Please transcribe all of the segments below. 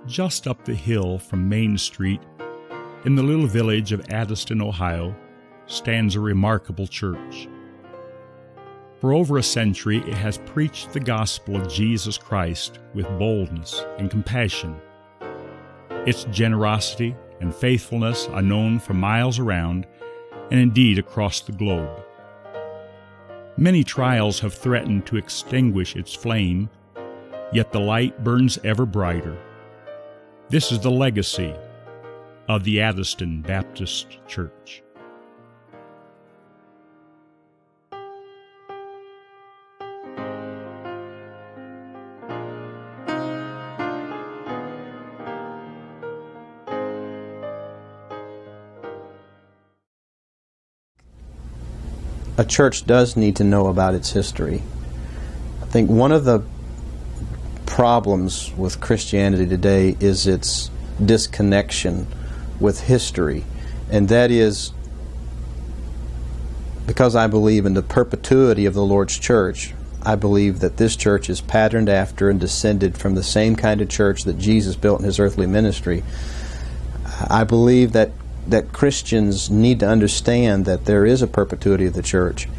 just up the hill from Main Street, in the little village of Addyston, Ohio, stands a remarkable church. For over a century, it has preached the gospel of Jesus Christ with boldness and compassion. Its generosity and faithfulness are known for miles around, and indeed across the globe. Many trials have threatened to extinguish its flame, yet the light burns ever brighter. This is the legacy of the Addyston Baptist Church. A church does need to know about its history. I think one of the problems with Christianity today is its disconnection with history, and that is because I believe in the perpetuity of the Lord's church. I believe that this church is patterned after and descended from the same kind of church that Jesus built in his earthly ministry. I believe that Christians need to understand that there is a perpetuity of the church,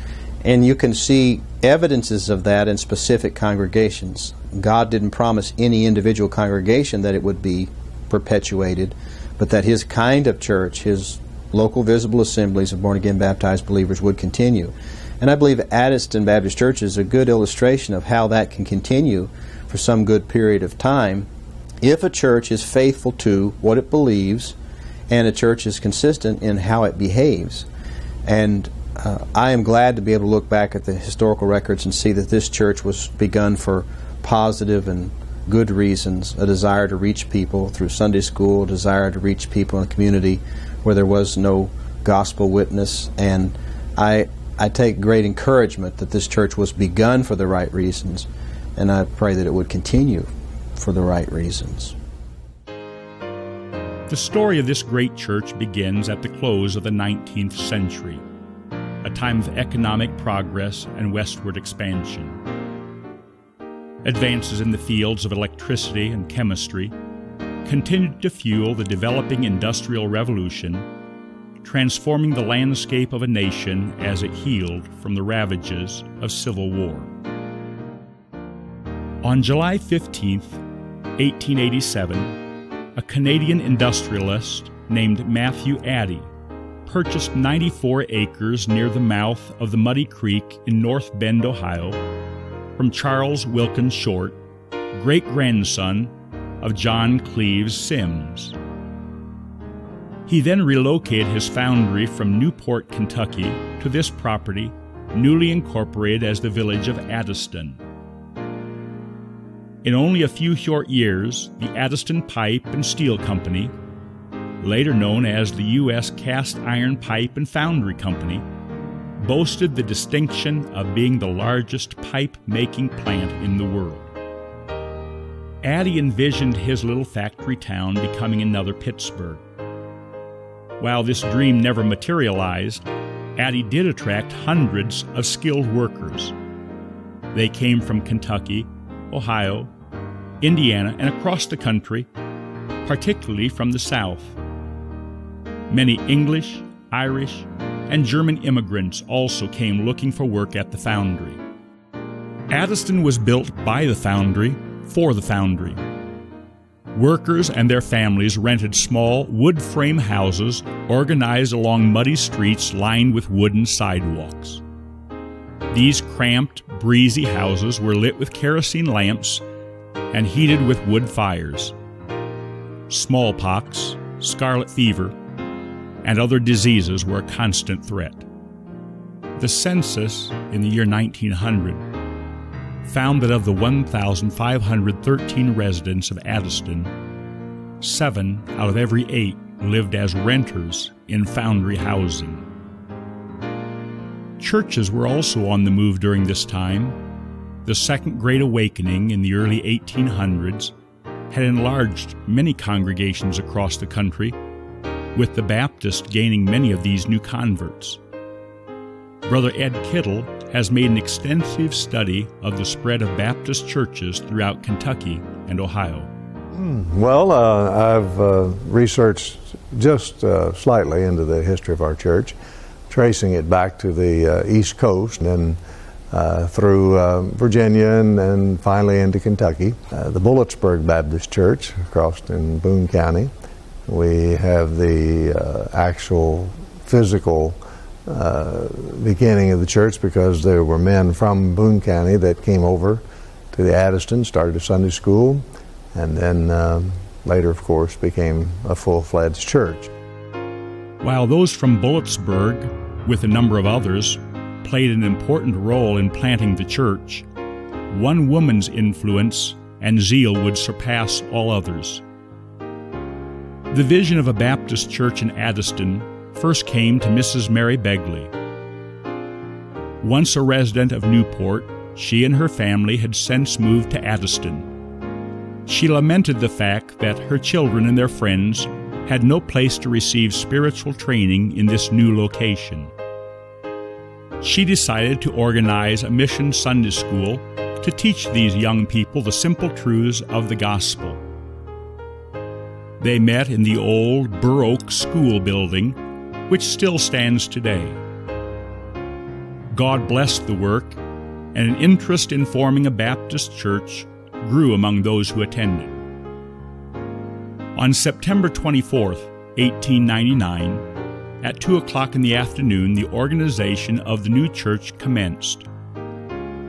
and you can see evidences of that in specific congregations. God didn't promise any individual congregation that it would be perpetuated, but that his kind of church, his local visible assemblies of born-again baptized believers, would continue. And I believe Addyston Baptist Church is a good illustration of how that can continue for some good period of time if a church is faithful to what it believes and a church is consistent in how it behaves. And I am glad to be able to look back at the historical records and see that this church was begun for positive and good reasons, a desire to reach people through Sunday school, a desire to reach people in a community where there was no gospel witness. And I take great encouragement that this church was begun for the right reasons, and I pray that it would continue for the right reasons. The story of this great church begins at the close of the 19th century, a time of economic progress and westward expansion. Advances in the fields of electricity and chemistry continued to fuel the developing Industrial Revolution, transforming the landscape of a nation as it healed from the ravages of civil war. On July 15, 1887, a Canadian industrialist named Matthew Addy purchased 94 acres near the mouth of the Muddy Creek in North Bend, Ohio, from Charles Wilkins Short, great-grandson of John Cleves Sims. He then relocated his foundry from Newport, Kentucky, to this property, newly incorporated as the village of Addyston. In only a few short years, the Addyston Pipe and Steel Company, later known as the U.S. Cast Iron Pipe and Foundry Company, boasted the distinction of being the largest pipe-making plant in the world. Addy envisioned his little factory town becoming another Pittsburgh. While this dream never materialized, Addy did attract hundreds of skilled workers. They came from Kentucky, Ohio, Indiana, and across the country, particularly from the South. Many English, Irish, and German immigrants also came looking for work at the foundry. Addyston was built by the foundry for the foundry. Workers and their families rented small wood frame houses organized along muddy streets lined with wooden sidewalks. These cramped, breezy houses were lit with kerosene lamps and heated with wood fires. Smallpox, scarlet fever, and other diseases were a constant threat. The census in the year 1900 found that of the 1,513 residents of Addyston, 7 out of every 8 lived as renters in foundry housing. Churches were also on the move during this time. The Second Great Awakening in the early 1800s had enlarged many congregations across the country, with the Baptists gaining many of these new converts. Brother Ed Kittle has made an extensive study of the spread of Baptist churches throughout Kentucky and Ohio. Well, I've researched just slightly into the history of our church, tracing it back to the East Coast and through Virginia and finally into Kentucky. The Bulletsburg Baptist Church across in Boone County. We have the actual physical beginning of the church because there were men from Boone County that came over to the Addyston, started a Sunday school, and then later, of course, became a full-fledged church. While those from Bulletsburg, with a number of others, played an important role in planting the church, one woman's influence and zeal would surpass all others. The vision of a Baptist church in Addyston first came to Mrs. Mary Begley. Once a resident of Newport, she and her family had since moved to Addyston. She lamented the fact that her children and their friends had no place to receive spiritual training in this new location. She decided to organize a mission Sunday school to teach these young people the simple truths of the gospel. They met in the old Bur Oak School building, which still stands today. God blessed the work, and an interest in forming a Baptist church grew among those who attended. On September 24th, 1899, at 2 o'clock in the afternoon, the organization of the new church commenced.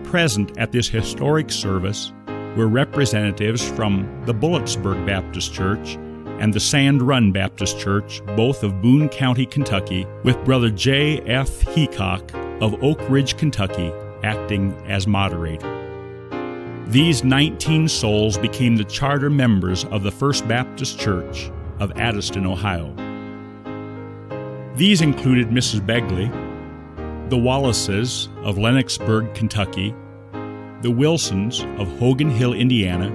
Present at this historic service were representatives from the Bulletsburg Baptist Church and the Sand Run Baptist Church, both of Boone County, Kentucky, with Brother J. F. Heacock of Oak Ridge, Kentucky, acting as moderator. These 19 souls became the charter members of the First Baptist Church of Addyston, Ohio. These included Mrs. Begley, the Wallaces of Lennoxburg, Kentucky, the Wilsons of Hogan Hill, Indiana,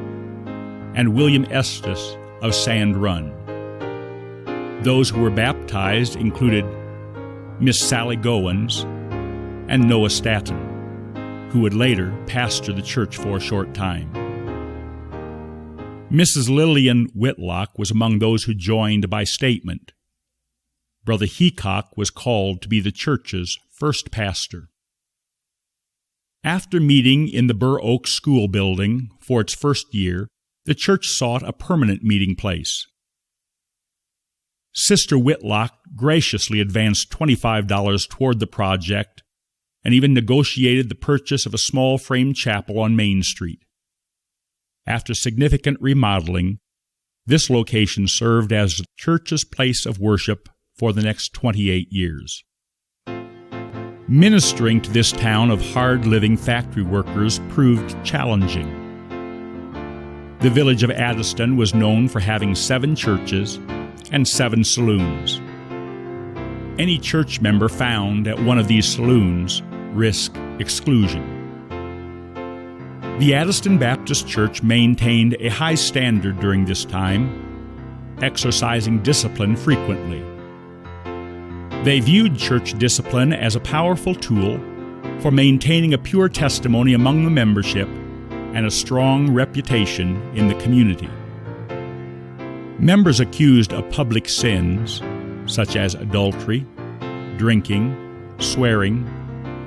and William Estes of Sand Run. Those who were baptized included Miss Sally Gowans and Noah Staton, who would later pastor the church for a short time. Mrs. Lillian Whitlock was among those who joined by statement. Brother Heacock was called to be the church's first pastor. After meeting in the Bur Oak School building for its first year, the church sought a permanent meeting place. Sister Whitlock graciously advanced $25 toward the project and even negotiated the purchase of a small frame chapel on Main Street. After significant remodeling, this location served as the church's place of worship for the next 28 years. Ministering to this town of hard-living factory workers proved challenging. The village of Addyston was known for having 7 churches and 7 saloons. Any church member found at one of these saloons risked exclusion. The Addyston Baptist Church maintained a high standard during this time, exercising discipline frequently. They viewed church discipline as a powerful tool for maintaining a pure testimony among the membership and a strong reputation in the community. Members accused of public sins, such as adultery, drinking, swearing,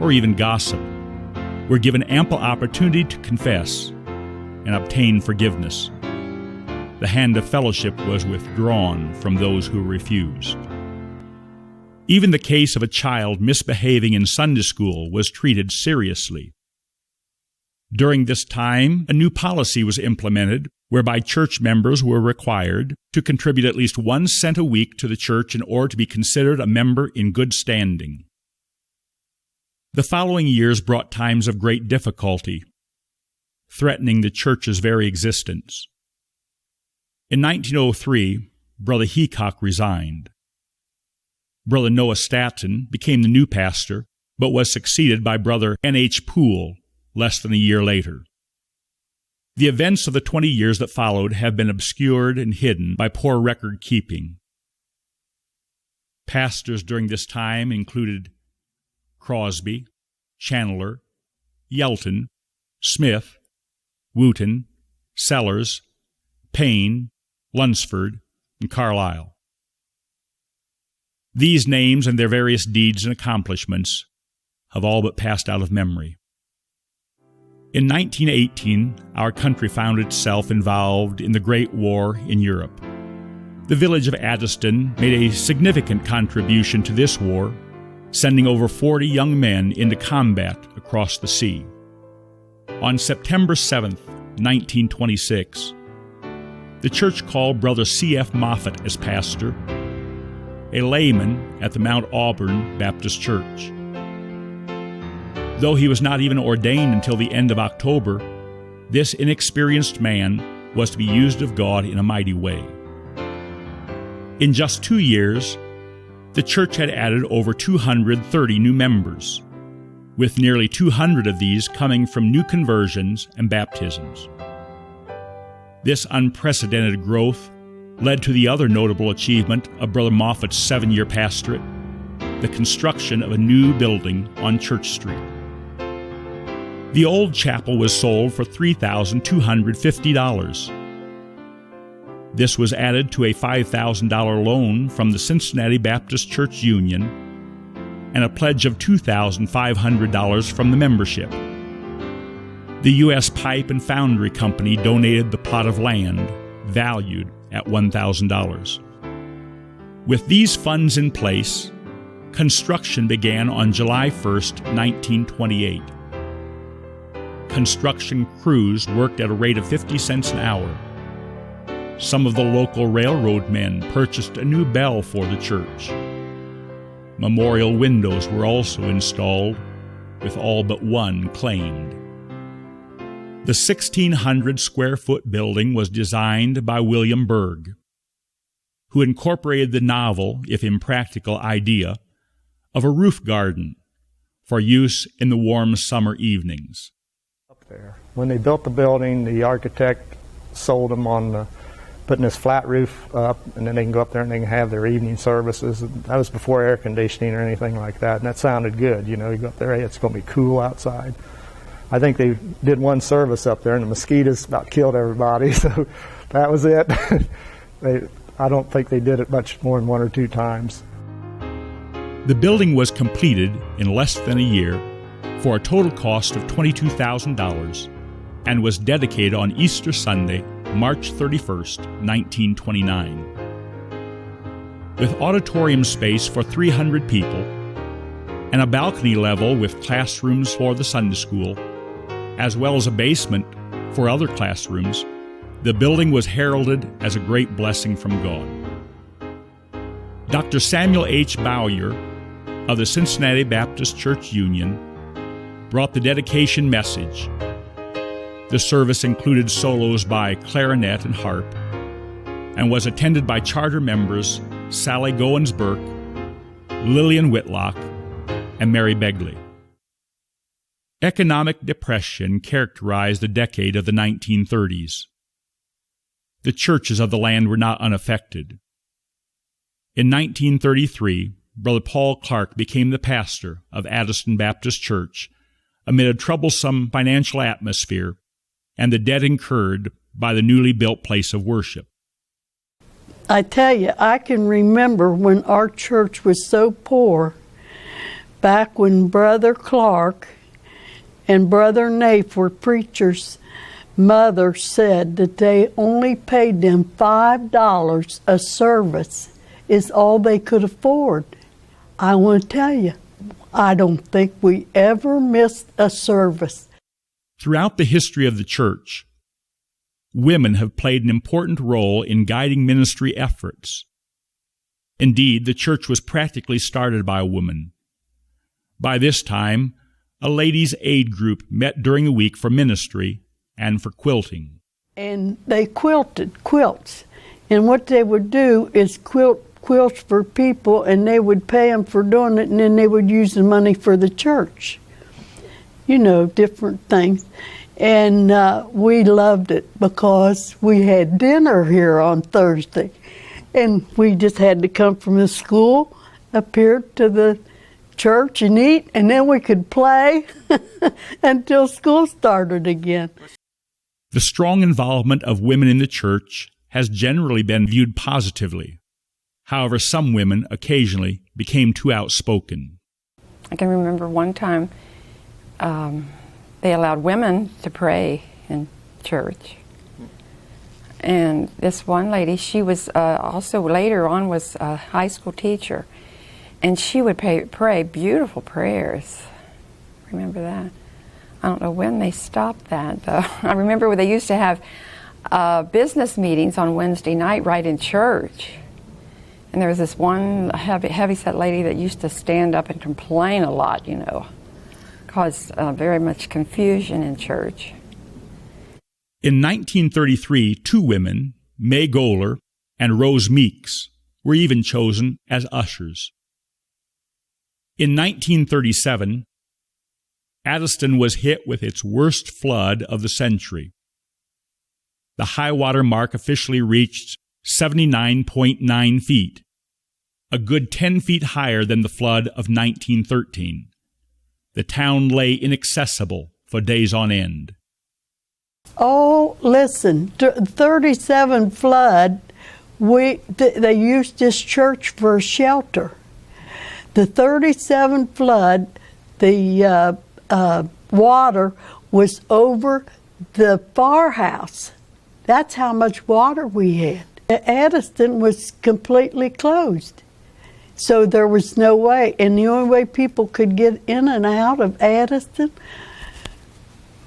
or even gossip, were given ample opportunity to confess and obtain forgiveness. The hand of fellowship was withdrawn from those who refused. Even the case of a child misbehaving in Sunday school was treated seriously. During this time, a new policy was implemented whereby church members were required to contribute at least 1 cent a week to the church in order to be considered a member in good standing. The following years brought times of great difficulty, threatening the church's very existence. In 1903, Brother Heacock resigned. Brother Noah Staton became the new pastor, but was succeeded by Brother N.H. Poole less than a year later. The events of the 20 years that followed have been obscured and hidden by poor record keeping. Pastors during this time included Crosby, Chandler, Yelton, Smith, Wooten, Sellers, Payne, Lunsford, and Carlisle. These names and their various deeds and accomplishments have all but passed out of memory. In 1918, our country found itself involved in the Great War in Europe. The village of Addyston made a significant contribution to this war, sending over 40 young men into combat across the sea. On September 7, 1926, the church called Brother C.F. Moffat as pastor, a layman at the Mount Auburn Baptist Church. Though he was not even ordained until the end of October, this inexperienced man was to be used of God in a mighty way. In just 2 years, the church had added over 230 new members, with nearly 200 of these coming from new conversions and baptisms. This unprecedented growth led to the other notable achievement of Brother Moffat's 7-year pastorate, the construction of a new building on Church Street. The old chapel was sold for $3,250. This was added to a $5,000 loan from the Cincinnati Baptist Church Union and a pledge of $2,500 from the membership. The U.S. Pipe and Foundry Company donated the plot of land, valued at $1,000. With these funds in place, construction began on July 1, 1928. Construction crews worked at a rate of 50 cents an hour. Some of the local railroad men purchased a new bell for the church. Memorial windows were also installed, with all but one claimed. The 1,600-square-foot building was designed by William Berg, who incorporated the novel, if impractical, idea of a roof garden for use in the warm summer evenings. When they built the building, the architect sold them on putting this flat roof up, and then they can go up there and they can have their evening services. That was before air conditioning or anything like that, and that sounded good. You know, you go up there, hey, it's going to be cool outside. I think they did one service up there, and the mosquitoes about killed everybody, so that was it. I don't think they did it much more than 1 or 2 times. The building was completed in less than a year for a total cost of $22,000 and was dedicated on Easter Sunday, March 31st, 1929. With auditorium space for 300 people and a balcony level with classrooms for the Sunday school, as well as a basement for other classrooms, the building was heralded as a great blessing from God. Dr. Samuel H. Bowyer of the Cincinnati Baptist Church Union brought the dedication message. The service included solos by clarinet and harp and was attended by charter members Sally Goins-Burke, Lillian Whitlock, and Mary Begley. Economic depression characterized the decade of the 1930s. The churches of the land were not unaffected. In 1933, Brother Paul Clark became the pastor of Addyston Baptist Church amid a troublesome financial atmosphere and the debt incurred by the newly built place of worship. I tell you, I can remember when our church was so poor, back when Brother Clark and Brother Nafe were preachers. Mother said that they only paid them $5 a service is all they could afford. I want to tell you, I don't think we ever missed a service. Throughout the history of the church, women have played an important role in guiding ministry efforts. Indeed, the church was practically started by a woman. By this time, a ladies' aid group met during the week for ministry and for quilting. And they quilted quilts. And what they would do is quilt quilts for people, and they would pay them for doing it, and then they would use the money for the church. You know, different things. And we loved it because we had dinner here on Thursday. And we just had to come from the school up here to the church and eat, and then we could play until school started again. The strong involvement of women in the church has generally been viewed positively. However, some women occasionally became too outspoken. I can remember one time they allowed women to pray in church. And this one lady, she was also later on was a high school teacher. And she would pray beautiful prayers. Remember that? I don't know when they stopped that, though. I remember when they used to have business meetings on Wednesday night right in church. And there was this one heavy-set lady that used to stand up and complain a lot, caused very much confusion in church. In 1933, two women, May Goler and Rose Meeks, were even chosen as ushers. In 1937, Addyston was hit with its worst flood of the century. The high water mark officially reached 79.9 feet, a good 10 feet higher than the flood of 1913. The town lay inaccessible for days on end. Oh, listen, 37 flood, they used this church for a shelter. The 37 flood, the water was over the firehouse. That's how much water we had. Addyston was completely closed. So there was no way. And the only way people could get in and out of Addyston,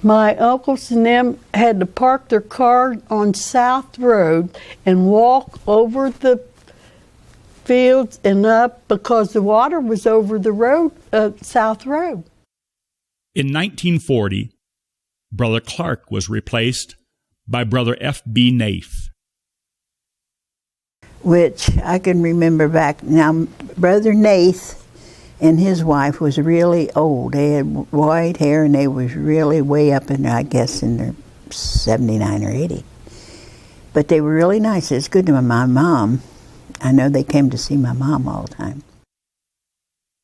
my uncles and them had to park their car on South Road and walk over the fields and up because the water was over the road, South Road. In 1940, Brother Clark was replaced by Brother F.B. Naif. Which I can remember back. Now, Brother Naif and his wife was really old. They had white hair and they was really way up in, I guess, in their 79 or 80. But they were really nice. It's good to my mom. I know they came to see my mom all the time.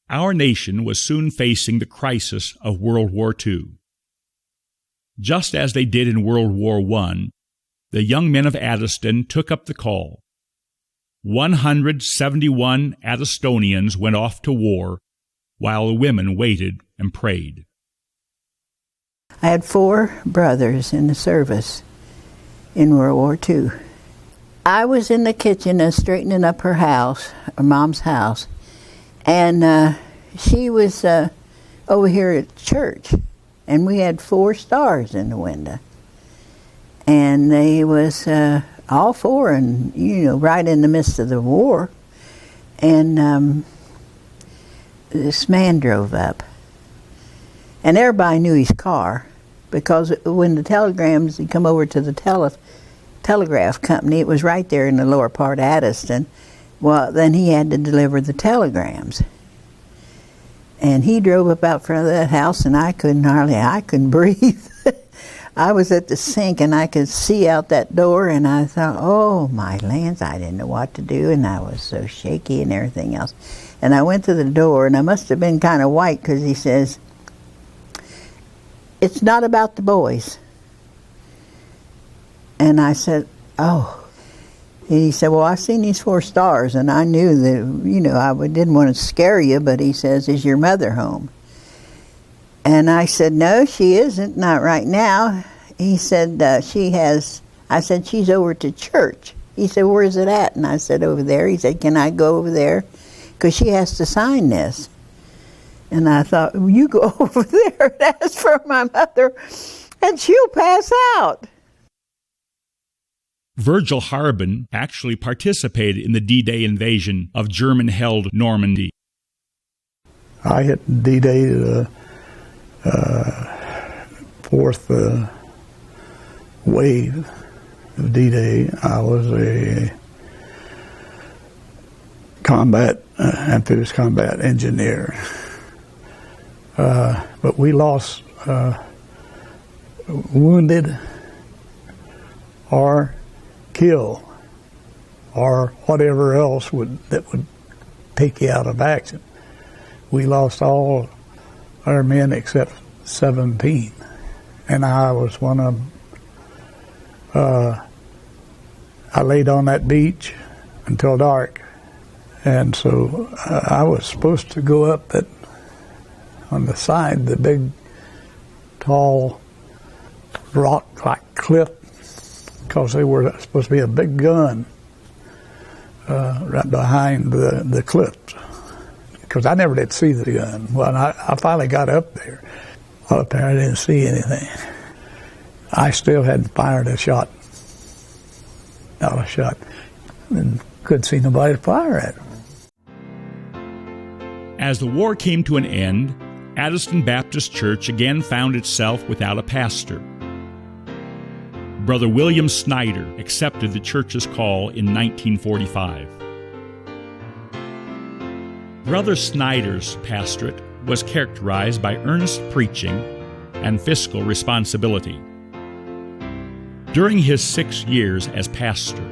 Our nation was soon facing the crisis of World War II. Just as they did in World War I, the young men of Addyston took up the call. 171 Addystonians went off to war, while the women waited and prayed. I had 4 brothers in the service in World War II. I was in the kitchen straightening up her house, her mom's house, and she was over here at church, and we had 4 stars in the window. And they was all 4, and right in the midst of the war. And this man drove up, and everybody knew his car, because when the telegrams had come over to the telegraph company, it was right there in the lower part of Addyston. Well, then he had to deliver the telegrams. And he drove up out front of that house, and I couldn't breathe. I was at the sink, and I could see out that door, and I thought, oh, my lands, I didn't know what to do, and I was so shaky and everything else. And I went to the door, and I must have been kind of white, because he says, "It's not about the boys." And I said, oh. He said, well, I've seen these 4 stars, and I knew that, I didn't want to scare you, but he says, is your mother home? And I said, no, she isn't, not right now. He said, she has. I said, she's over to church. He said, where is it at? And I said, over there. He said, can I go over there? Because she has to sign this. And I thought, well, you go over there and ask for my mother, and she'll pass out. Virgil Harbin actually participated in the D-Day invasion of German-held Normandy. I hit D-Day, the 4th wave of D-Day. I was a amphibious combat engineer. But we lost wounded or kill or whatever else that would take you out of action. We lost all our men except 17, and I was one of them. I laid on that beach until dark. And so I was supposed to go up that on the side, the big, tall, rock-like cliff, because they were supposed to be a big gun right behind the cliff. Because I never did see the gun. Well, I finally got up there. Up there, I didn't see anything. I still hadn't fired a shot. Not a shot. And couldn't see nobody to fire at. As the war came to an end, Addyston Baptist Church again found itself without a pastor. Brother William Snyder accepted the church's call in 1945. Brother Snyder's pastorate was characterized by earnest preaching and fiscal responsibility. During his 6 years as pastor,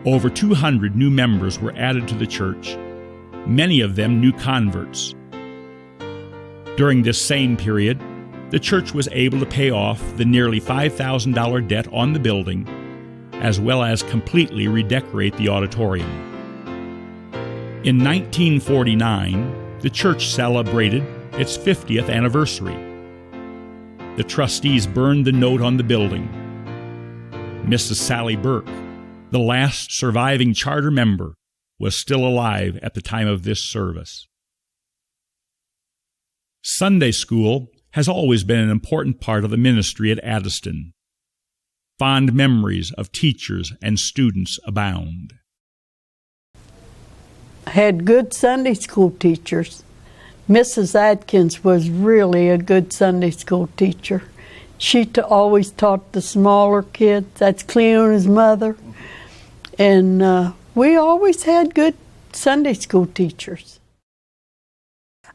over 200 new members were added to the church, many of them new converts. During this same period, the church was able to pay off the nearly $5,000 debt on the building, as well as completely redecorate the auditorium. In 1949, the church celebrated its 50th anniversary. The trustees burned the note on the building. Mrs. Sally Burke, the last surviving charter member, was still alive at the time of this service. Sunday school has always been an important part of the ministry at Addyston. Fond memories of teachers and students abound. I had good Sunday school teachers. Mrs. Atkins was really a good Sunday school teacher. She always taught the smaller kids. That's Cleona's mother. And we always had good Sunday school teachers.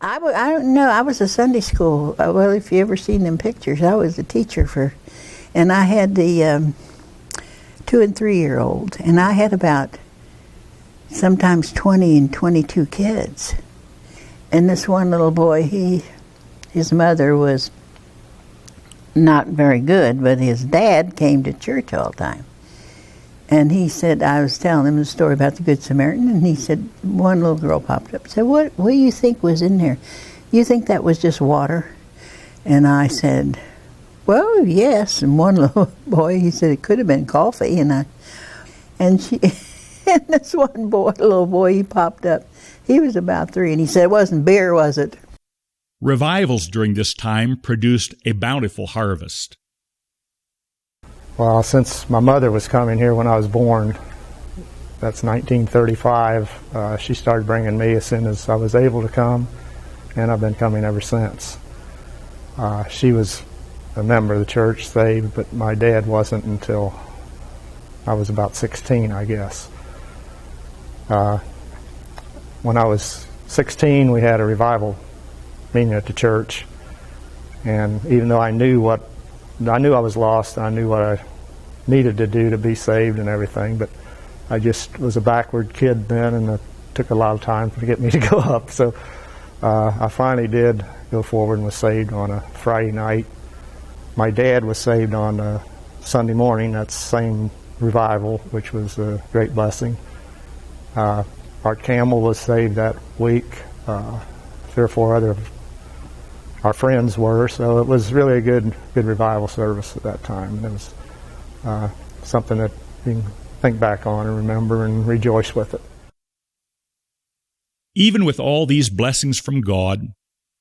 I don't know. I was a Sunday school. Well, if you ever seen them pictures, I was a teacher and I had the 2 and 3 year old, and I had about sometimes 20 and 22 kids. And this one little boy, his mother was not very good, but his dad came to church all the time. And he said, I was telling him the story about the Good Samaritan, and he said, one little girl popped up and said, what do you think was in there? You think that was just water? And I said, well, yes. And one little boy, he said, it could have been coffee. And this one boy, little boy, he popped up. He was about 3, and he said, it wasn't beer, was it? Revivals during this time produced a bountiful harvest. Well, since my mother was coming here when I was born, that's 1935, she started bringing me as soon as I was able to come, and I've been coming ever since. She was a member of the church, saved, but my dad wasn't until I was about 16, I guess. When I was 16, we had a revival meeting at the church, and even though I knew I was lost, and I knew what I needed to do to be saved and everything, but I just was a backward kid then, and it took a lot of time to get me to go up. So I finally did go forward and was saved on a Friday night. My dad was saved on a Sunday morning, that same revival, which was a great blessing. Art Campbell was saved that week. 3 or 4 other of our friends were, so it was really a good revival service at that time. And it was something that you can think back on and remember and rejoice with it. Even with all these blessings from God,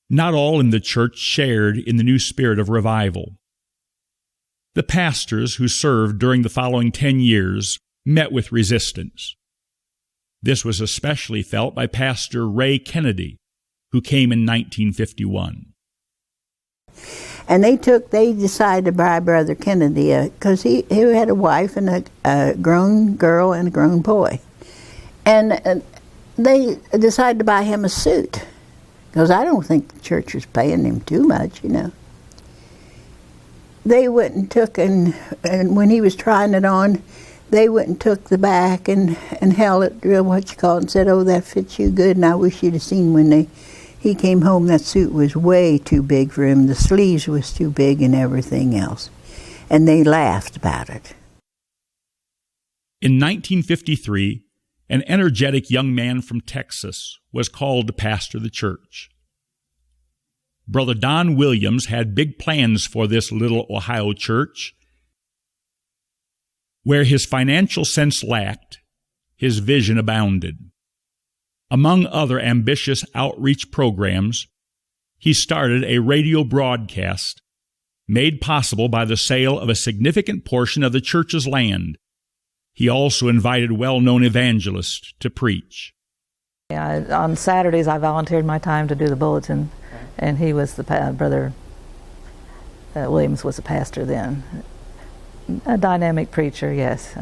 not all in the church shared in the new spirit of revival. The pastors who served during the following 10 years met with resistance. This was especially felt by Pastor Ray Kennedy, who came in 1951. And they decided to buy Brother Kennedy, because he had a wife and a grown girl and a grown boy. And they decided to buy him a suit, because I don't think the church was paying him too much, you know. They went and took, and when he was trying it on, they went and took the back and held it, and said, oh, that fits you good. And I wish you'd have seen when he came home, that suit was way too big for him. The sleeves was too big and everything else. And they laughed about it. In 1953, an energetic young man from Texas was called to pastor the church. Brother Don Williams had big plans for this little Ohio church. Where his financial sense lacked, his vision abounded. Among other ambitious outreach programs, he started a radio broadcast made possible by the sale of a significant portion of the church's land. He also invited well-known evangelists to preach. Yeah, on Saturdays I volunteered my time to do the bulletin, and he was Brother Williams was the pastor then. A dynamic preacher, yes.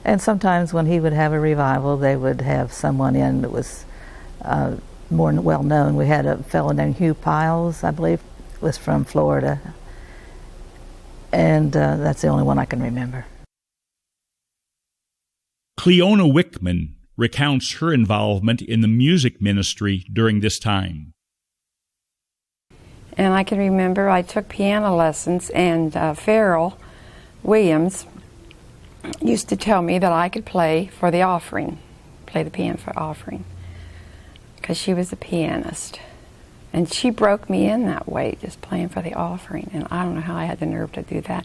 And sometimes when he would have a revival, they would have someone in that was more well known. We had a fellow named Hugh Piles, I believe, was from Florida, and that's the only one I can remember. Cleona Wickman recounts her involvement in the music ministry during this time. And I can remember I took piano lessons, and Farrell Williams used to tell me that I could play for the offering, play the piano for offering, because she was a pianist. And she broke me in that way, just playing for the offering. And I don't know how I had the nerve to do that.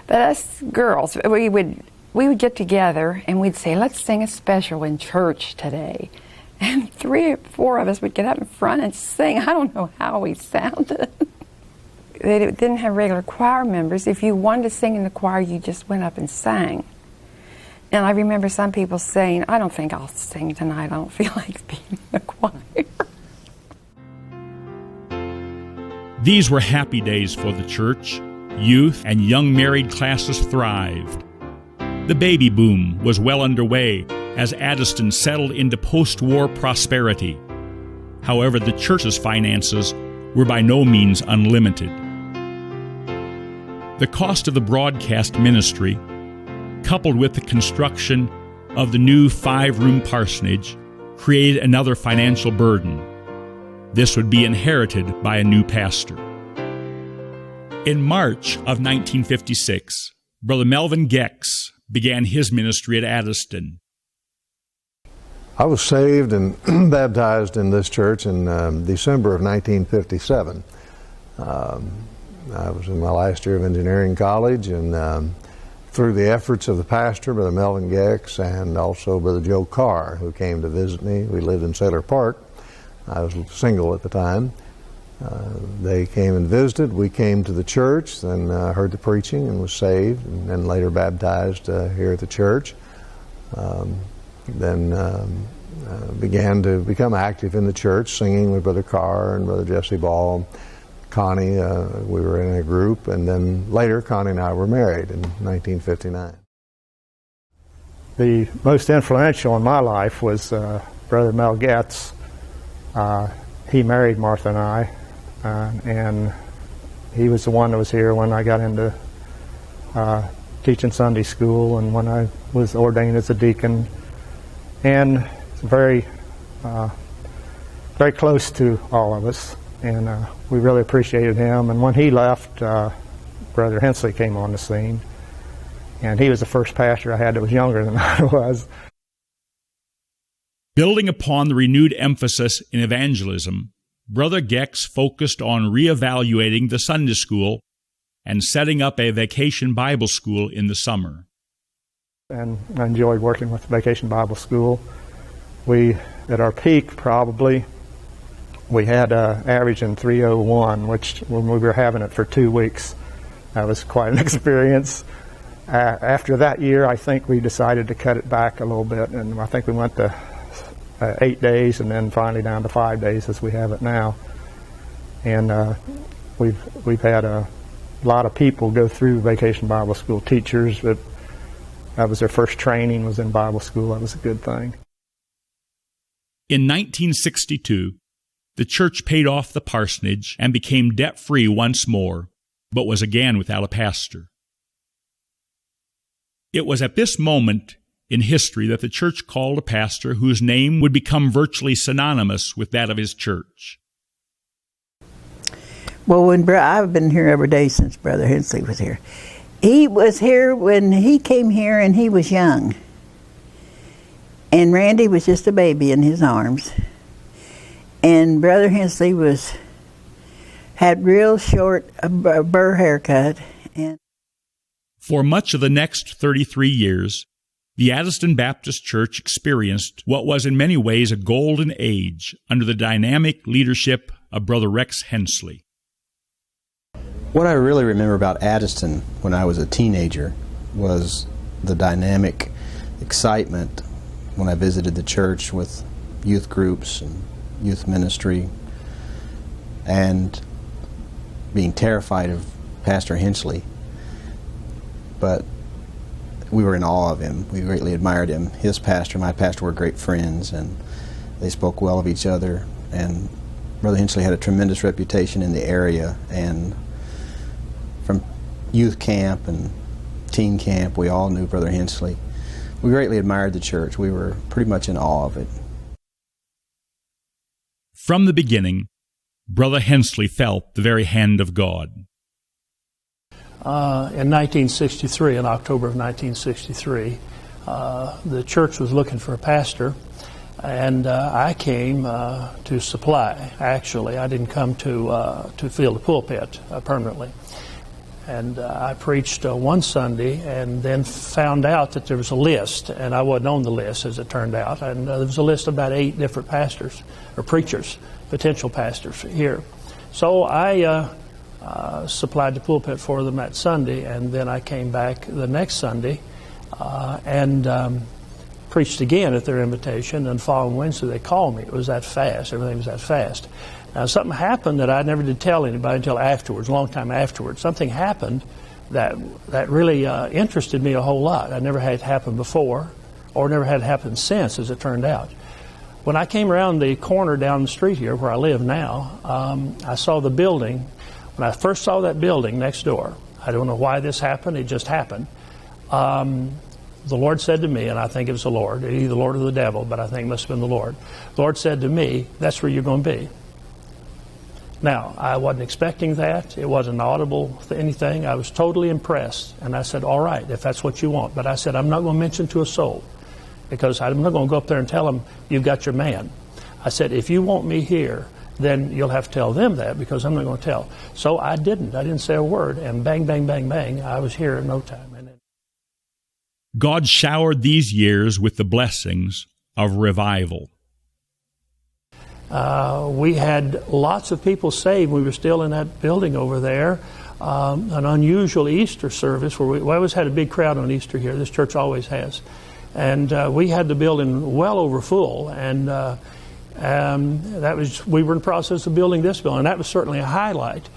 But us girls, we would get together and we'd say, let's sing a special in church today. And 3 or 4 of us would get up in front and sing. I don't know how we sounded. They didn't have regular choir members. If you wanted to sing in the choir, you just went up and sang. And I remember some people saying, I don't think I'll sing tonight. I don't feel like being in the choir. These were happy days for the church. Youth and young married classes thrived. The baby boom was well underway as Addyston settled into post-war prosperity. However, the church's finances were by no means unlimited. The cost of the broadcast ministry, coupled with the construction of the new 5-room parsonage, created another financial burden. This would be inherited by a new pastor. In March of 1956, Brother Melvin Gex began his ministry at Addyston. I was saved and baptized in this church in December of 1957. I was in my last year of engineering college, and through the efforts of the pastor, Brother Melvin Gex, and also Brother Joe Carr, who came to visit me. We lived in Sailor Park. I was single at the time. They came and visited. We came to the church, then heard the preaching and was saved, and then later baptized here at the church. Then began to become active in the church, singing with Brother Carr and Brother Jesse Ball, Connie. We were in a group, and then later Connie and I were married in 1959. The most influential in my life was Brother Mel Getz. He married Martha and I, and he was the one that was here when I got into teaching Sunday school and when I was ordained as a deacon, and very very close to all of us, and we really appreciated him. And when he left, Brother Hensley came on the scene, and he was the first pastor I had that was younger than I was. Building upon the renewed emphasis in evangelism, Brother Gex focused on reevaluating the Sunday school and setting up a vacation Bible school in the summer. And I enjoyed working with the Vacation Bible School. We, at our peak probably, we had an average in 301, which when we were having it for 2 weeks, that was quite an experience. After that year, I think we decided to cut it back a little bit, and I think we went to 8 days and then finally down to 5 days as we have it now. And we've had a lot of people go through Vacation Bible School, teachers that was their first training was in Bible school. That was a good thing. In 1962, the church paid off the parsonage and became debt-free once more, but was again without a pastor. It was at this moment in history that the church called a pastor whose name would become virtually synonymous with that of his church. Well, I've been here every day since Brother Hensley was here. He was here when he came here, and he was young. And Randy was just a baby in his arms. And Brother Hensley had real short burr haircut. And for much of the next 33 years, the Addyston Baptist Church experienced what was in many ways a golden age under the dynamic leadership of Brother Rex Hensley. What I really remember about Addyston when I was a teenager was the dynamic excitement when I visited the church with youth groups and youth ministry, and being terrified of Pastor Hensley. But we were in awe of him. We greatly admired him. His pastor, my pastor, were great friends, and they spoke well of each other. And Brother Hensley had a tremendous reputation in the area, and from youth camp and teen camp, we all knew Brother Hensley. We greatly admired the church. We were pretty much in awe of it. From the beginning, Brother Hensley felt the very hand of God. In 1963, in October of 1963, the church was looking for a pastor, and I came to supply. Actually, I didn't come to fill the pulpit permanently. And I preached one Sunday, and then found out that there was a list, and I wasn't on the list, as it turned out. And there was a list of about 8 different pastors, or preachers, potential pastors here. So I supplied the pulpit for them that Sunday, and then I came back the next Sunday and preached again at their invitation, and the following Wednesday they called me. It was that fast. Everything was that fast. Now, something happened that I never did tell anybody until afterwards, a long time afterwards. Something happened that really interested me a whole lot. I never had it happen before, or never had it happen since, as it turned out. When I came around the corner down the street here, where I live now, I saw the building. When I first saw that building next door, I don't know why this happened, it just happened. The Lord said to me, and I think it was the Lord, either the Lord or the devil, but I think it must have been the Lord. The Lord said to me, that's where you're going to be. Now, I wasn't expecting that. It wasn't audible anything. I was totally impressed. And I said, all right, if that's what you want. But I said, I'm not going to mention to a soul, because I'm not going to go up there and tell them, you've got your man. I said, if you want me here, then you'll have to tell them that, because I'm not going to tell. So I didn't. I didn't say a word. And bang, bang, bang, bang, I was here in no time. God showered these years with the blessings of revival. We had lots of people saved. We were still in that building over there. An unusual Easter service where we always had a big crowd on Easter here. This church always has. And we had the building well over full. And we were in the process of building this building. That was certainly a highlight.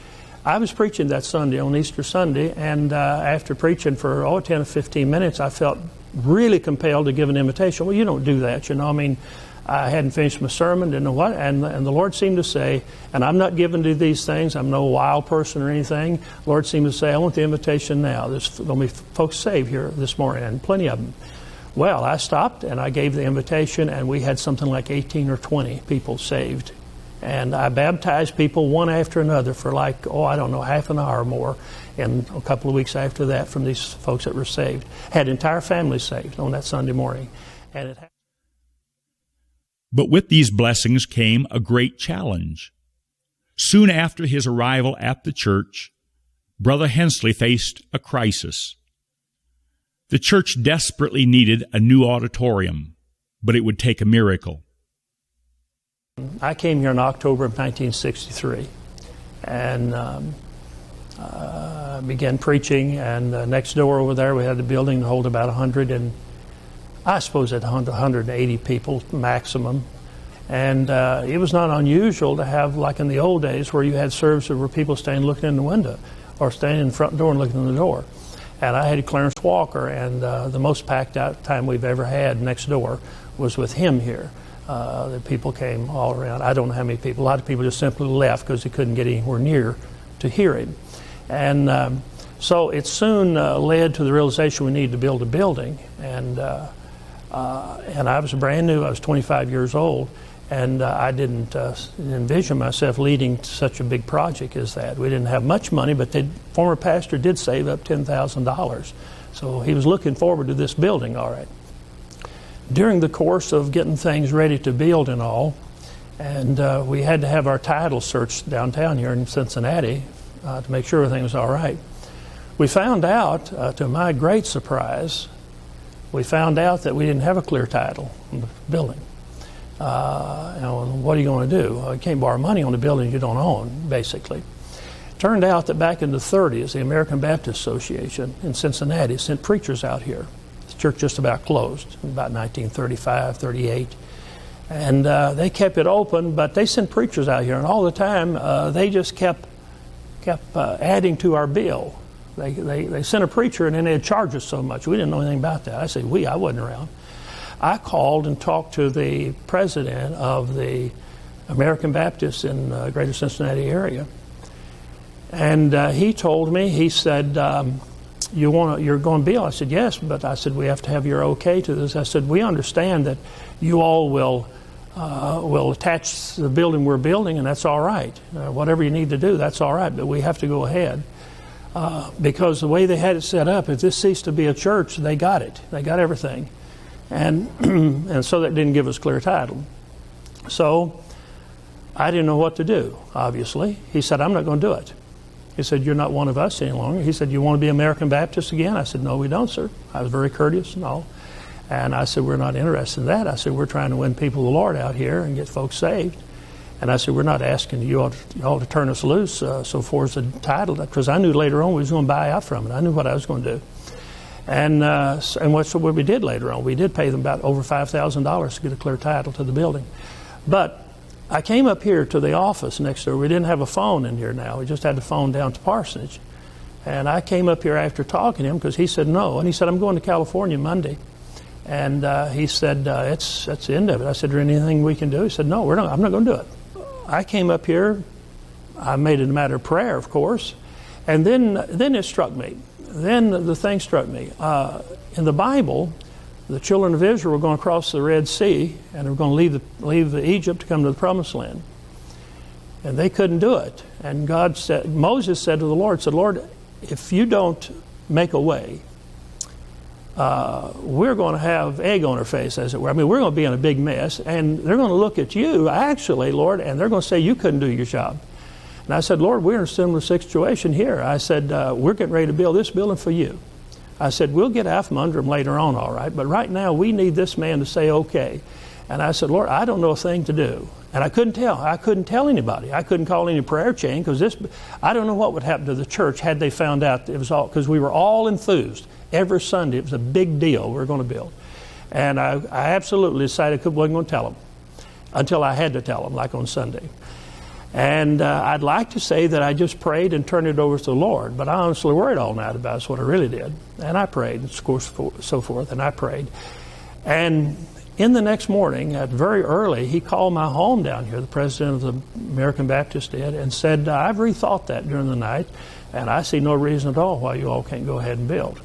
I was preaching that Sunday, on Easter Sunday, and after preaching for 10 or 15 minutes, I felt really compelled to give an invitation. Well, you don't do that, you know. I mean, I hadn't finished my sermon, didn't know what, and the Lord seemed to say, and I'm not given to these things, I'm no wild person or anything. The Lord seemed to say, I want the invitation now. There's going to be folks saved here this morning, and plenty of them. Well, I stopped, and I gave the invitation, and we had something like 18 or 20 people saved. And I baptized people one after another for half an hour or more. And a couple of weeks after that, from these folks that were saved. Had entire families saved on that Sunday morning. But with these blessings came a great challenge. Soon after his arrival at the church, Brother Hensley faced a crisis. The church desperately needed a new auditorium, but it would take a miracle. I came here in October of 1963 and began preaching, and next door over there we had a building that hold about 180 people maximum. And it was not unusual to have, like in the old days, where you had services where people standing looking in the window or standing in the front door and looking in the door. And I had Clarence Walker, and the most packed out time we've ever had next door was with him here. The people came all around. I don't know how many people. A lot of people just simply left because they couldn't get anywhere near to hear him. And so it soon led to the realization we needed to build a building. And I was brand new. I was 25 years old. And I didn't envision myself leading such a big project as that. We didn't have much money, but the former pastor did save up $10,000. So he was looking forward to this building, all right. During the course of getting things ready to build and all, and we had to have our title searched downtown here in Cincinnati to make sure everything was all right. We found out, to my great surprise, we found out that we didn't have a clear title on the building. What are you going to do? You can't borrow money on a building you don't own, basically. Turned out that back in the 30s, the American Baptist Association in Cincinnati sent preachers out here. The church just about closed in about 1935, 38. And they kept it open, but they sent preachers out here, and all the time they just kept adding to our bill. They sent a preacher, and then they'd charge us so much. We didn't know anything about that. I said, I wasn't around. I called and talked to the president of the American Baptist in the greater Cincinnati area. And he told me, he said, you're going to build? I said, yes, but I said, we have to have your okay to this. I said, we understand that you all will attach the building we're building, and that's all right. Whatever you need to do, that's all right, but we have to go ahead. Because the way they had it set up, if this ceased to be a church, they got it. They got everything. And and so that didn't give us clear title. So I didn't know what to do, obviously. He said, I'm not going to do it. He said, you're not one of us any longer. He said, you want to be American Baptist again? I said, no, we don't, sir. I was very courteous and all. And I said, we're not interested in that. I said, we're trying to win people to the Lord out here and get folks saved. And I said, we're not asking you all to turn us loose so far as the title, because I knew later on we was going to buy out from it. I knew what I was going to do. And what we did later on, we did pay them about over $5,000 to get a clear title to the building. But I came up here to the office next door. We didn't have a phone in here now. We just had the phone down to Parsonage. And I came up here after talking to him because he said no. And he said, I'm going to California Monday. And he said, that's the end of it. I said, is there anything we can do? He said, no, I'm not going to do it. I came up here. I made it a matter of prayer, of course. And then it struck me. Then the thing struck me. In the Bible, the children of Israel were going to cross the Red Sea, and they were going to leave Egypt to come to the Promised Land. And they couldn't do it. And Moses said to the Lord, Lord, if you don't make a way, we're going to have egg on our face, as it were. I mean, we're going to be in a big mess, and they're going to look at you, actually, Lord, and they're going to say you couldn't do your job. And I said, Lord, we're in a similar situation here. I said, we're getting ready to build this building for you. I said, we'll get out from under them later on, all right, but right now we need this man to say okay. And I said, Lord, I don't know a thing to do. And I couldn't tell anybody. I couldn't call any prayer chain, because I don't know what would happen to the church had they found out it was all, because we were all enthused. Every Sunday, it was a big deal we were going to build. And I absolutely decided I wasn't going to tell them until I had to tell them, like on Sunday. And I'd like to say that I just prayed and turned it over to the Lord, but I honestly worried all night about it. That's what I really did. And I prayed, and of course, so forth, and I prayed. And in the next morning, very early, he called my home down here, the president of the American Baptist did, and said, I've rethought that during the night, and I see no reason at all why you all can't go ahead and build.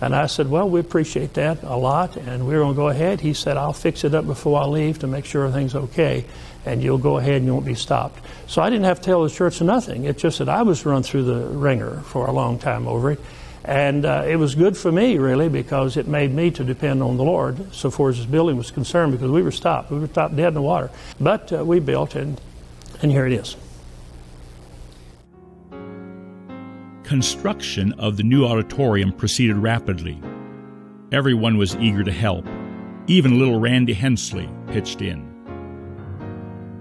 And I said, well, we appreciate that a lot, and we're going to go ahead. He said, I'll fix it up before I leave to make sure everything's okay, and you'll go ahead and you won't be stopped. So I didn't have to tell the church nothing. It's just that I was run through the ringer for a long time over it. And it was good for me, really, because it made me to depend on the Lord so far as this building was concerned, because we were stopped. We were stopped dead in the water. But we built, and here it is. Construction of the new auditorium proceeded rapidly. Everyone was eager to help. Even little Randy Hensley pitched in.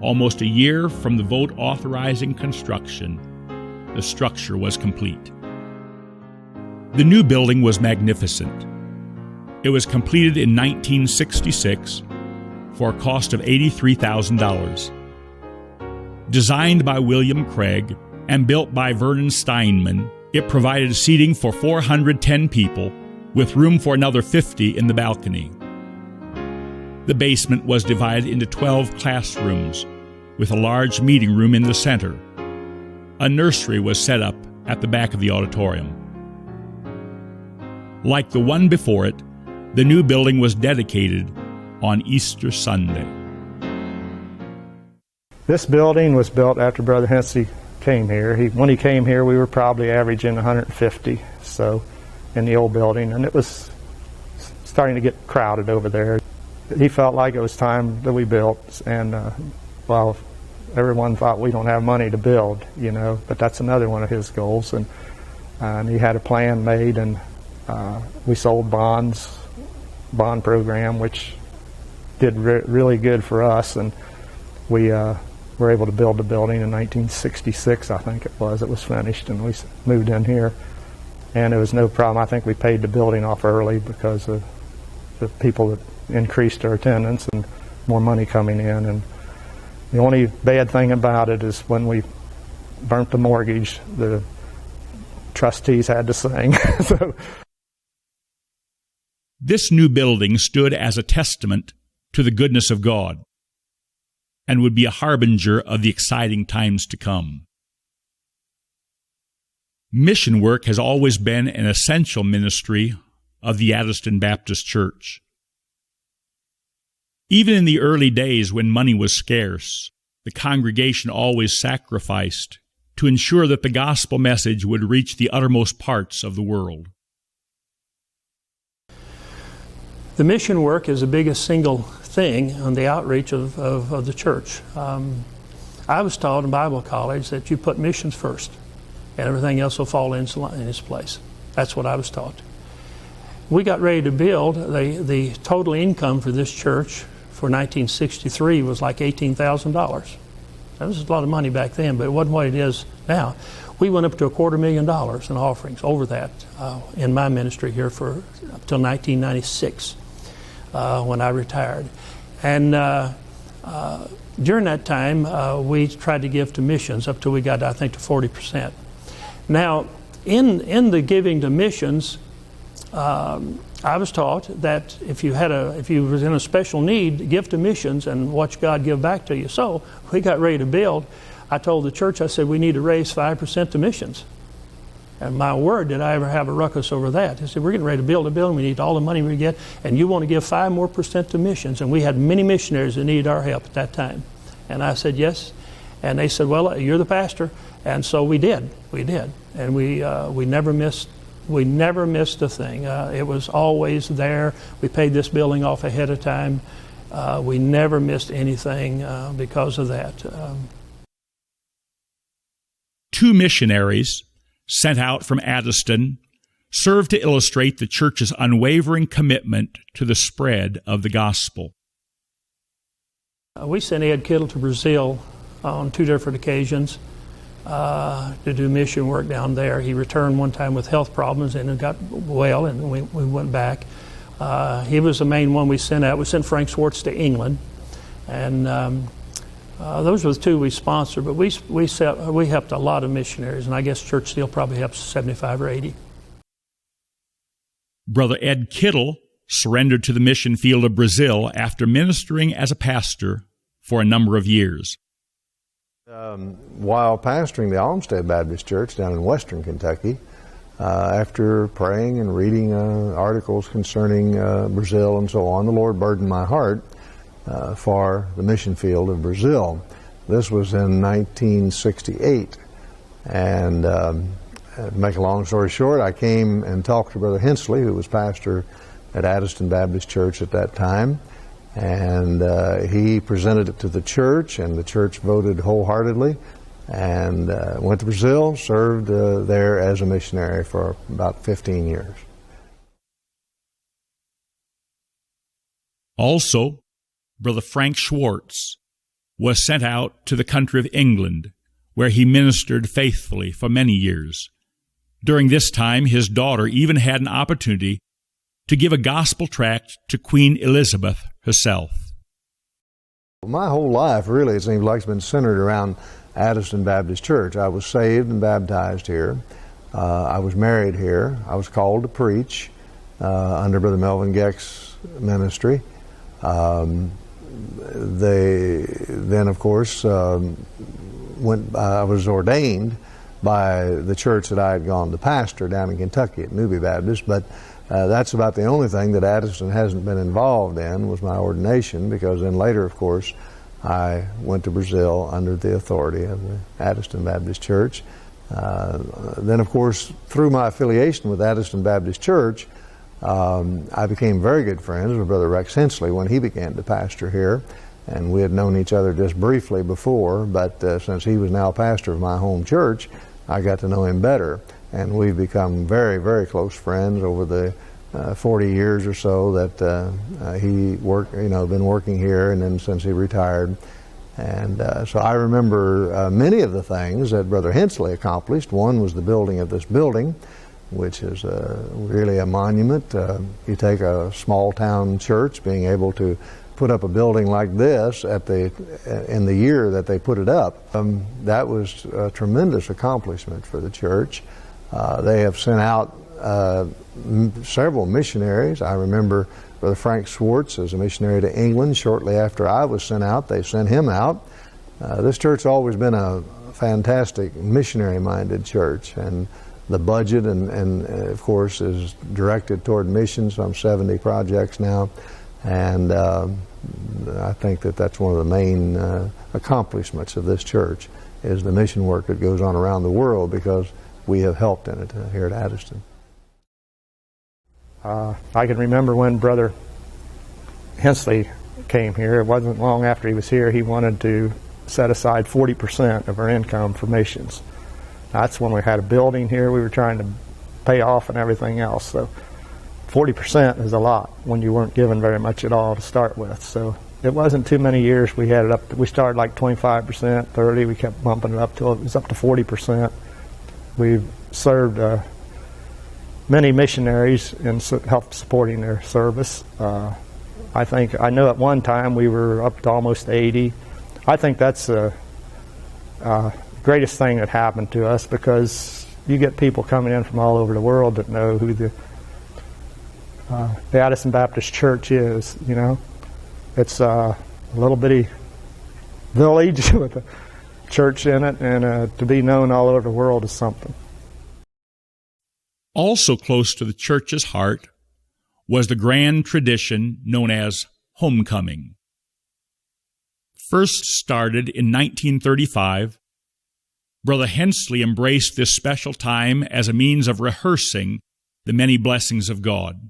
Almost a year from the vote authorizing construction, the structure was complete. The new building was magnificent. It was completed in 1966 for a cost of $83,000. Designed by William Craig and built by Vernon Steinman, it provided seating for 410 people with room for another 50 in the balcony. The basement was divided into 12 classrooms with a large meeting room in the center. A nursery was set up at the back of the auditorium. Like the one before it, the new building was dedicated on Easter Sunday. This building was built after Brother Hensley came here. When he came here, we were probably averaging 150 so in the old building, and it was starting to get crowded over there. He felt like it was time that we built, and well, everyone thought we don't have money to build, but that's another one of his goals, and he had a plan made, and we sold bond program, which did really good for us, and we were able to build the building in 1966, I think it was finished, and we moved in here, and it was no problem. I think we paid the building off early because of the people that increased our attendance and more money coming in. And the only bad thing about it is when we burnt the mortgage, the trustees had to sing. This new building stood as a testament to the goodness of God and would be a harbinger of the exciting times to come. Mission work has always been an essential ministry of the Addyston Baptist Church. Even in the early days when money was scarce, the congregation always sacrificed to ensure that the gospel message would reach the uttermost parts of the world. The mission work is the biggest single thing on the outreach of the church. I was taught in Bible college that you put missions first, and everything else will fall in its place. That's what I was taught. We got ready to build. The total income for this church for 1963 was like $18,000. That was a lot of money back then, but it wasn't what it is now. We went up to $250,000 in offerings over that in my ministry here for up till 1996 when I retired. And during that time, we tried to give to missions up till we got, I think, to 40%. Now, in the giving to missions, I was taught that if you was in a special need, give to missions and watch God give back to you. So we got ready to build. I told the church, I said, we need to raise 5% to missions. And my word, did I ever have a ruckus over that. They said, we're getting ready to build a building. We need all the money we get, and you want to give 5% more to missions. And we had many missionaries that needed our help at that time. And I said, yes. And they said, well, you're the pastor. And so we did. And we never missed a thing. It was always there. We paid this building off ahead of time. We never missed anything because of that. Two missionaries sent out from Addyston serve to illustrate the church's unwavering commitment to the spread of the gospel. We sent Ed Kittle to Brazil on 2 different occasions to do mission work down there. He returned one time with health problems and it got well, and we went back. He was the main one we sent out. We sent Frank Schwartz to England, and those were the two we sponsored. But we helped a lot of missionaries, and I guess Church still probably helps 75 or 80. Brother Ed Kittle surrendered to the mission field of Brazil after ministering as a pastor for a number of years. While pastoring the Olmsted Baptist Church down in western Kentucky, after praying and reading articles concerning Brazil and so on, the Lord burdened my heart for the mission field of Brazil. This was in 1968. And to make a long story short, I came and talked to Brother Hensley, who was pastor at Addyston Baptist Church at that time. And he presented it to the church, and the church voted wholeheartedly, and went to Brazil, served there as a missionary for about 15 years. Also, Brother Frank Schwartz was sent out to the country of England, where he ministered faithfully for many years. During this time, his daughter even had an opportunity to give a gospel tract to Queen Elizabeth herself. My whole life, really, it seems like it's been centered around Addyston Baptist Church. I was saved and baptized here. I was married here. I was called to preach under Brother Melvin Geck's ministry. Then, of course, I was ordained by the church that I had gone to pastor down in Kentucky at Newby Baptist, but that's about the only thing that Addyston hasn't been involved in was my ordination, because then later, of course, I went to Brazil under the authority of the Addyston Baptist Church. Then, of course, through my affiliation with Addyston Baptist Church, I became very good friends with Brother Rex Hensley when he began to pastor here. And we had known each other just briefly before, but since he was now pastor of my home church, I got to know him better. And we've become very, very close friends over the 40 years or so that he been working here, and then since he retired. And so I remember many of the things that Brother Hensley accomplished. One was the building of this building, which is really a monument. You take a small town church being able to put up a building like this in the year that they put it up. That was a tremendous accomplishment for the church. They have sent out several missionaries. I remember Brother Frank Swartz as a missionary to England. Shortly after I was sent out, they sent him out. This church has always been a fantastic missionary-minded church, and the budget and of course is directed toward missions, some 70 projects now, and I think that's one of the main accomplishments of this church is the mission work that goes on around the world, because we have helped in it here at Addyston. I can remember when Brother Hensley came here. It wasn't long after he was here, he wanted to set aside 40% of our income for missions. That's when we had a building here we were trying to pay off and everything else. So 40% is a lot when you weren't given very much at all to start with. So it wasn't too many years we had it up. We started like 25%, 30%. We kept bumping it up till it was up to 40%. We've served many missionaries and helped supporting their service. I know at one time we were up to almost 80. I think that's the greatest thing that happened to us, because you get people coming in from all over the world that know who the Addyston Baptist Church is. You know, it's a little bitty village with a church in it, and to be known all over the world is something. Also close to the church's heart was the grand tradition known as homecoming. First started in 1935, Brother Hensley embraced this special time as a means of rehearsing the many blessings of God.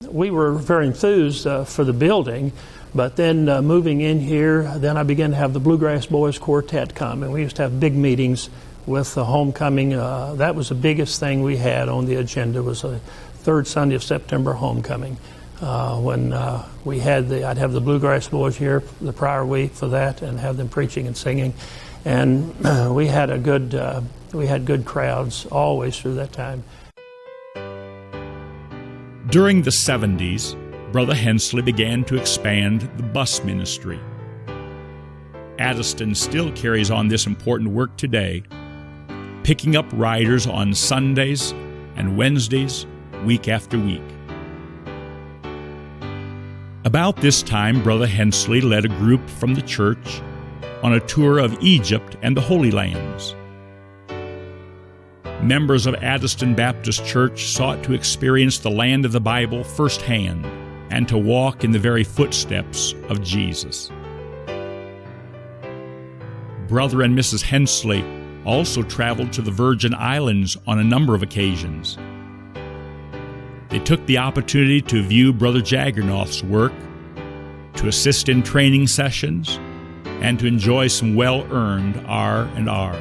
We were very enthused for the building, but then moving in here, then I began to have the Bluegrass Boys Quartet come, and we used to have big meetings with the homecoming. That was the biggest thing we had on the agenda, was the third Sunday of September homecoming. When I'd have the Bluegrass Boys here the prior week for that, and have them preaching and singing, and we had good crowds always through that time. During the 70s, Brother Hensley began to expand the bus ministry. Addyston still carries on this important work today, picking up riders on Sundays and Wednesdays, week after week. About this time, Brother Hensley led a group from the church on a tour of Egypt and the Holy Lands. Members of Addyston Baptist Church sought to experience the land of the Bible firsthand and to walk in the very footsteps of Jesus. Brother and Mrs. Hensley also traveled to the Virgin Islands on a number of occasions. They took the opportunity to view Brother Jaggernoth's work, to assist in training sessions, and to enjoy some well-earned R&R.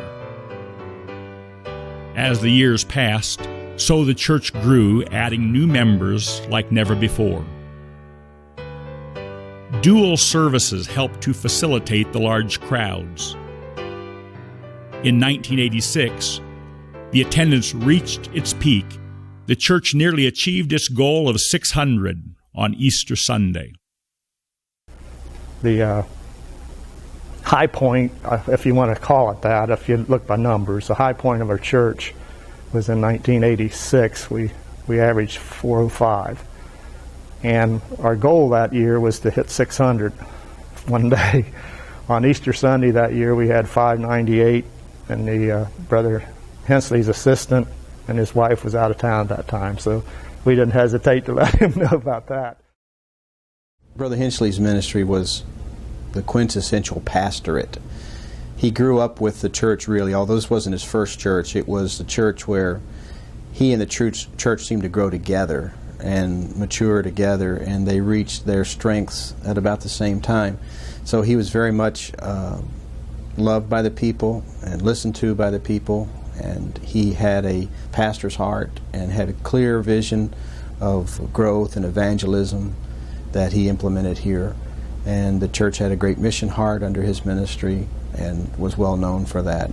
As the years passed, so the church grew, adding new members like never before. Dual services helped to facilitate the large crowds. In 1986, the attendance reached its peak. The church nearly achieved its goal of 600 on Easter Sunday. The high point, if you want to call it that, if you look by numbers, the high point of our church was in 1986. We averaged 405. And our goal that year was to hit 600 one day. On Easter Sunday that year, we had 598, and the Brother Hensley's assistant and his wife was out of town at that time, so we didn't hesitate to let him know about that. Brother Hensley's ministry was the quintessential pastorate. He grew up with the church, really, although this wasn't his first church. It was the church where he and the church seemed to grow together and mature together, and they reached their strengths at about the same time. So he was very much loved by the people and listened to by the people, and he had a pastor's heart and had a clear vision of growth and evangelism that he implemented here. And the church had a great mission heart under his ministry and was well known for that,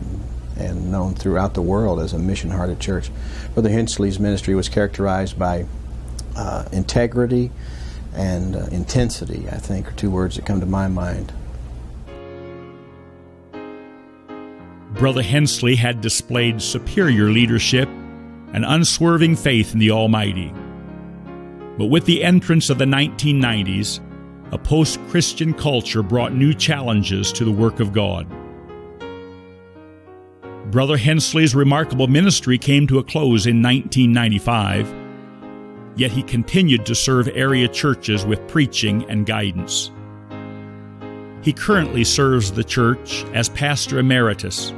and known throughout the world as a mission-hearted church. Brother Hensley's ministry was characterized by integrity and intensity, I think, are two words that come to my mind. Brother Hensley had displayed superior leadership and unswerving faith in the Almighty. But with the entrance of the 1990s, a post-Christian culture brought new challenges to the work of God. Brother Hensley's remarkable ministry came to a close in 1995, yet he continued to serve area churches with preaching and guidance. He currently serves the church as pastor emeritus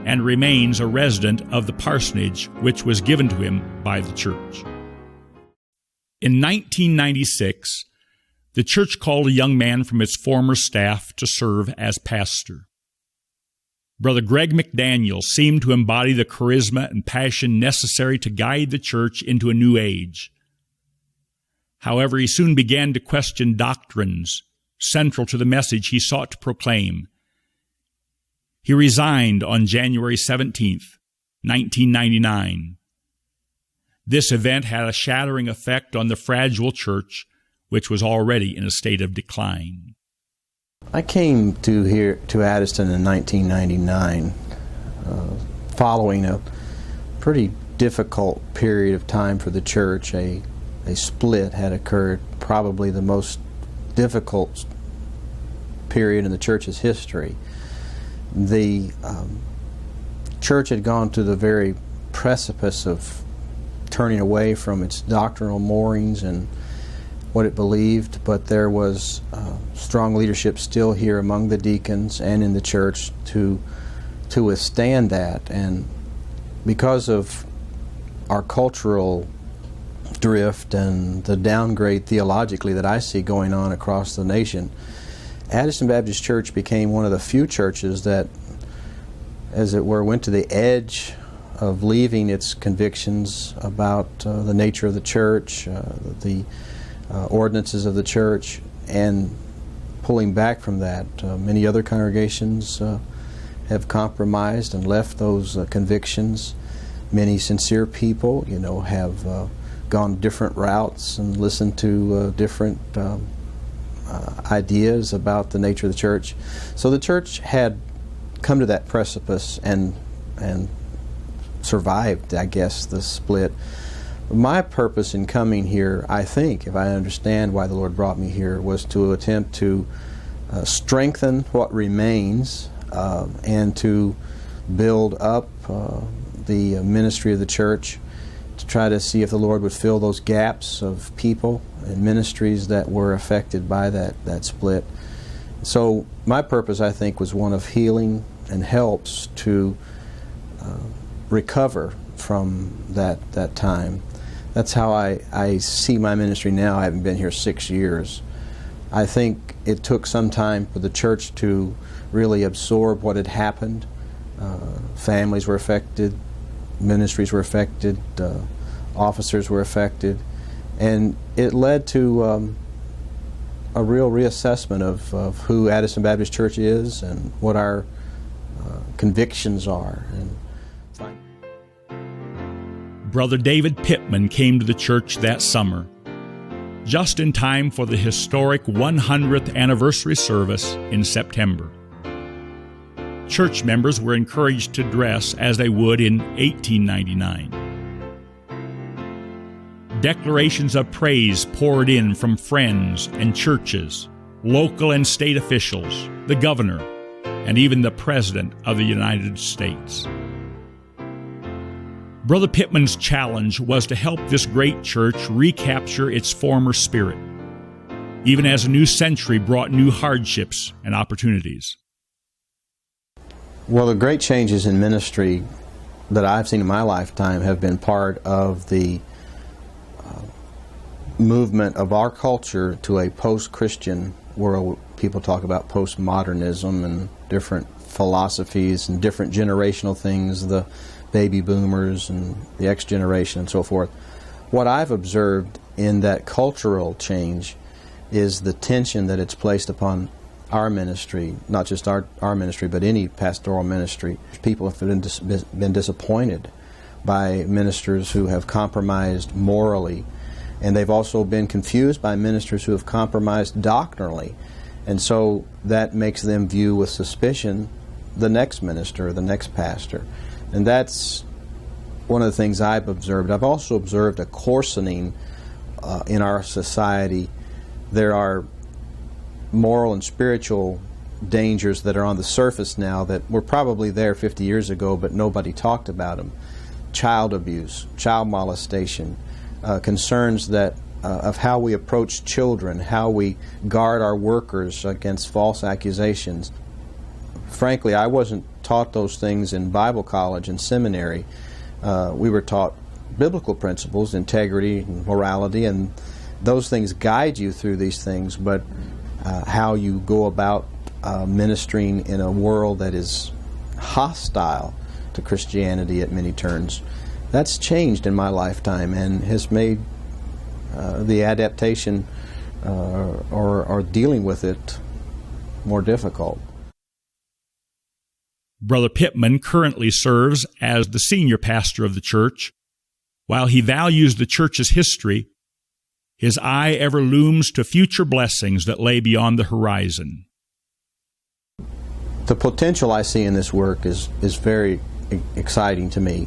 and remains a resident of the parsonage which was given to him by the church. In 1996, the church called a young man from its former staff to serve as pastor. Brother Greg McDaniel seemed to embody the charisma and passion necessary to guide the church into a new age. However, he soon began to question doctrines central to the message he sought to proclaim. He resigned on January 17, 1999. This event had a shattering effect on the fragile church, which was already in a state of decline. I came to Addyston in 1999, following a pretty difficult period of time for the church. A split had occurred, probably the most difficult period in the church's history. The church had gone to the very precipice of turning away from its doctrinal moorings and what it believed, but there was strong leadership still here among the deacons and in the church to withstand that. And because of our cultural drift and the downgrade theologically that I see going on across the nation, Addyston Baptist Church became one of the few churches that, as it were, went to the edge of leaving its convictions about the nature of the church, the ordinances of the church, and pulling back from that. Many other congregations have compromised and left those convictions. Many sincere people, have gone different routes and listened to different ideas about the nature of the church. So the church had come to that precipice and survived, I guess, the split. My purpose in coming here, I think, if I understand why the Lord brought me here, was to attempt to strengthen what remains and to build up the ministry of the church, to try to see if the Lord would fill those gaps of people and ministries that were affected by that split. So my purpose, I think, was one of healing and helps to recover from that time. That's how I see my ministry now. I haven't been here 6 years. I think it took some time for the church to really absorb what had happened. Families were affected, ministries were affected, officers were affected, and it led to a real reassessment of who Addyston Baptist Church is and what our convictions are. Brother David Pittman came to the church that summer, just in time for the historic 100th anniversary service in September. Church members were encouraged to dress as they would in 1899. Declarations of praise poured in from friends and churches, local and state officials, the governor, and even the President of the United States. Brother Pittman's challenge was to help this great church recapture its former spirit. even as a new century brought new hardships and opportunities. Well, the great changes in ministry that I've seen in my lifetime have been part of the movement of our culture to a post-Christian world. People talk about postmodernism and different philosophies and different generational things, the baby boomers and the X generation and so forth. What I've observed in that cultural change is the tension that it's placed upon our ministry, not just our ministry, but any pastoral ministry. People have been disappointed by ministers who have compromised morally, and they've also been confused by ministers who have compromised doctrinally. And so that makes them view with suspicion the next minister, the next pastor. And that's one of the things I've observed. I've also observed a coarsening in our society. There are moral and spiritual dangers that are on the surface now that were probably there 50 years ago, but nobody talked about them. Child abuse, child molestation, concerns that of how we approach children, how we guard our workers against false accusations. Frankly, I wasn't taught those things in Bible college and seminary. We were taught biblical principles, integrity and morality, and those things guide you through these things, but how you go about ministering in a world that is hostile to Christianity at many turns, that's changed in my lifetime and has made the adaptation or dealing with it more difficult. Brother Pittman currently serves as the senior pastor of the church. While he values the church's history, his eye ever looms to future blessings that lay beyond the horizon. The potential I see in this work is very exciting to me.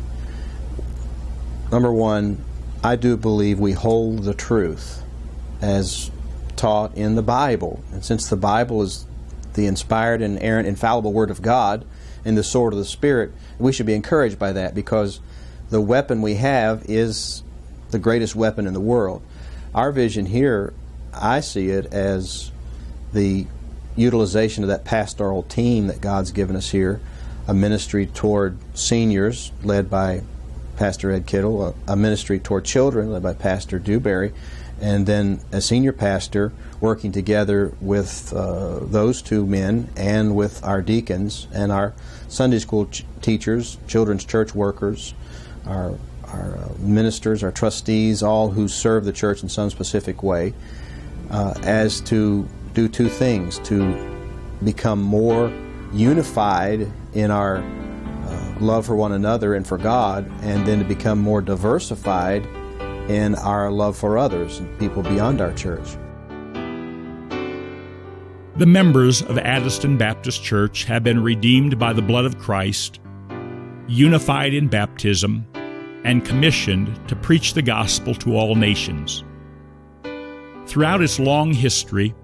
Number one, I do believe we hold the truth as taught in the Bible. And since the Bible is the inspired, inerrant, infallible Word of God and the sword of the Spirit, we should be encouraged by that, because the weapon we have is the greatest weapon in the world. Our vision here, I see it as the utilization of that pastoral team that God's given us here, a ministry toward seniors led by Pastor Ed Kittle, a ministry toward children led by Pastor Dewberry, and then a senior pastor working together with those two men and with our deacons and our Sunday school teachers, children's church workers, our ministers, our trustees, all who serve the church in some specific way, as to do two things: to become more unified in our love for one another and for God, and then to become more diversified in our love for others and people beyond our church. The members of Addyston Baptist Church have been redeemed by the blood of Christ, unified in baptism, and commissioned to preach the gospel to all nations. Throughout its long history,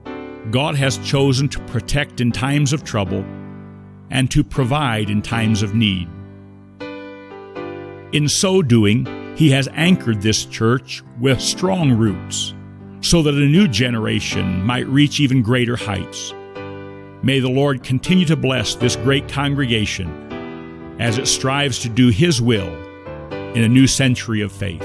God has chosen to protect in times of trouble and to provide in times of need. In so doing, He has anchored this church with strong roots, so that a new generation might reach even greater heights. May the Lord continue to bless this great congregation as it strives to do His will in a new century of faith.